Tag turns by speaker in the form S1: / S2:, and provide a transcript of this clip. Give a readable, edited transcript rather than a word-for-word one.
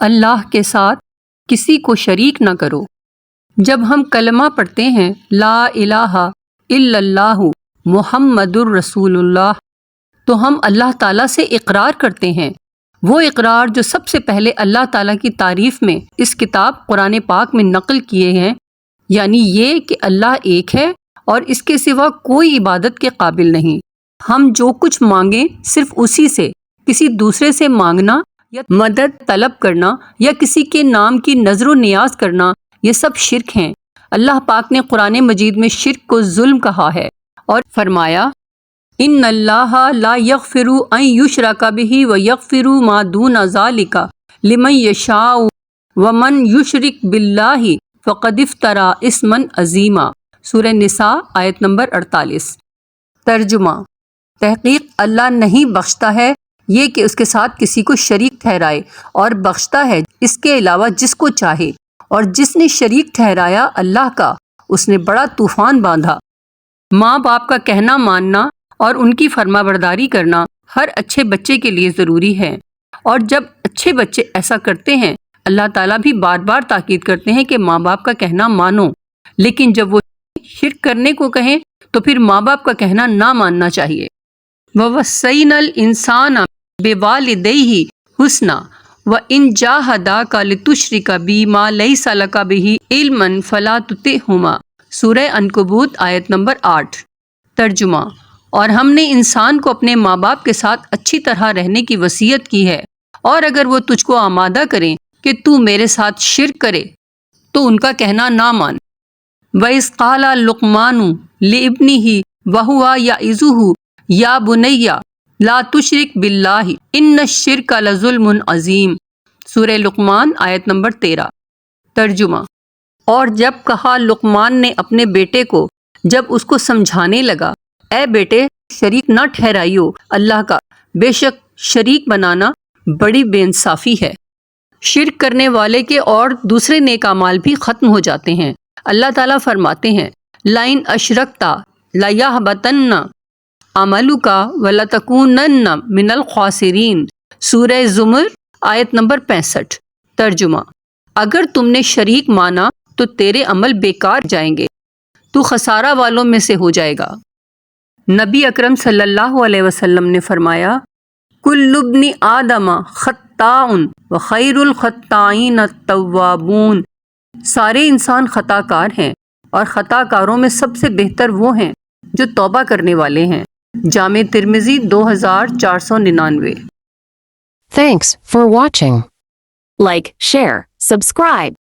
S1: اللہ کے ساتھ کسی کو شریک نہ کرو۔ جب ہم کلمہ پڑھتے ہیں لا الہ الا اللہ محمد الرسول اللہ، تو ہم اللہ تعالیٰ سے اقرار کرتے ہیں، وہ اقرار جو سب سے پہلے اللہ تعالیٰ کی تعریف میں اس کتاب قرآن پاک میں نقل کیے ہیں، یعنی یہ کہ اللہ ایک ہے اور اس کے سوا کوئی عبادت کے قابل نہیں۔ ہم جو کچھ مانگیں صرف اسی سے، کسی دوسرے سے مانگنا یا مدد طلب کرنا یا کسی کے نام کی نظر و نیاز کرنا، یہ سب شرک ہیں۔ اللہ پاک نے قرآن مجید میں شرک کو ظلم کہا ہے اور فرمایا ان اللہ لا یغفر ان یشرک بہ ویغفر ما دون ذلک لمن یشاء ومن یشرک باللہ فقد افتری اثما عظیما۔ سورہ نساء آیت نمبر 48۔ ترجمہ: تحقیق اللہ نہیں بخشتا ہے یہ کہ اس کے ساتھ کسی کو شریک ٹھہرائے، اور بخشتا ہے اس کے علاوہ جس کو چاہے، اور جس نے شریک ٹھہرایا اللہ کا اس نے بڑا طوفان باندھا۔ ماں باپ کا کہنا ماننا اور ان کی فرما برداری کرنا ہر اچھے بچے کے لیے ضروری ہے، اور جب اچھے بچے ایسا کرتے ہیں اللہ تعالیٰ بھی بار بار تاکید کرتے ہیں کہ ماں باپ کا کہنا مانو، لیکن جب وہ شرک کرنے کو کہیں تو پھر ماں باپ کا کہنا نہ ماننا چاہیے۔ وَوَصَّيْنَا الْإِنسَانَ بِوَالِدَيْهِ حُسْنًا وَإِنْ جَاهَدَاكَ لِتُشْرِكَ بِي مَا لَيْسَ لَكَ بِهِ عِلْمٌ فَلَا تُطِعْهُمَا۔ سورہ عنکبوت آیت نمبر 8۔ ترجمہ: اور ہم نے انسان کو اپنے ماں باپ کے ساتھ اچھی طرح رہنے کی وصیت کی ہے، اور اگر وہ تجھ کو آمادہ کریں کہ تو میرے ساتھ شرک کرے تو ان کا کہنا نہ مان۔ وَإِذْ قَالَ لُقْمَانُ لِابْنِهِ وَهُوَ يَعِظُهُ يَا بُنَيَّ لَا تُشْرِكْ بِاللَّهِ إِنَّ الشِّرْكَ لَظُلْمٌ عَظِيمٌ۔ سورہ لقمان آیت نمبر 13۔ ترجمہ: اور جب کہا لقمان نے اپنے بیٹے کو جب اس کو سمجھانے لگا، اے بیٹے شریک نہ ٹھہرائیو اللہ کا، بے شک شریک بنانا بڑی بے انصافی ہے۔ شرک کرنے والے کے اور دوسرے نیک اعمال بھی ختم ہو جاتے ہیں۔ اللہ تعالیٰ فرماتے ہیں لَئِنْ أَشْرَكْتَ لَيَحْبَطَنَّ عَمَلُكَ وَلَتَكُونَنَّ مِنَ الْخَاسِرِينَ۔ سورہ زمر آیت نمبر 65۔ ترجمہ: اگر تم نے شریک مانا تو تیرے عمل بیکار جائیں گے، تو خسارہ والوں میں سے ہو جائے گا۔ نبی اکرم صلی اللہ علیہ وسلم نے فرمایا کل ابن آدم خطاء وخیر الخطائین التوابون۔ سارے انسان خطا کار ہیں، اور خطا کاروں میں سب سے بہتر وہ ہیں جو توبہ کرنے والے ہیں۔ جامع ترمذی 2499۔
S2: Thanks for watching. Like, share, subscribe.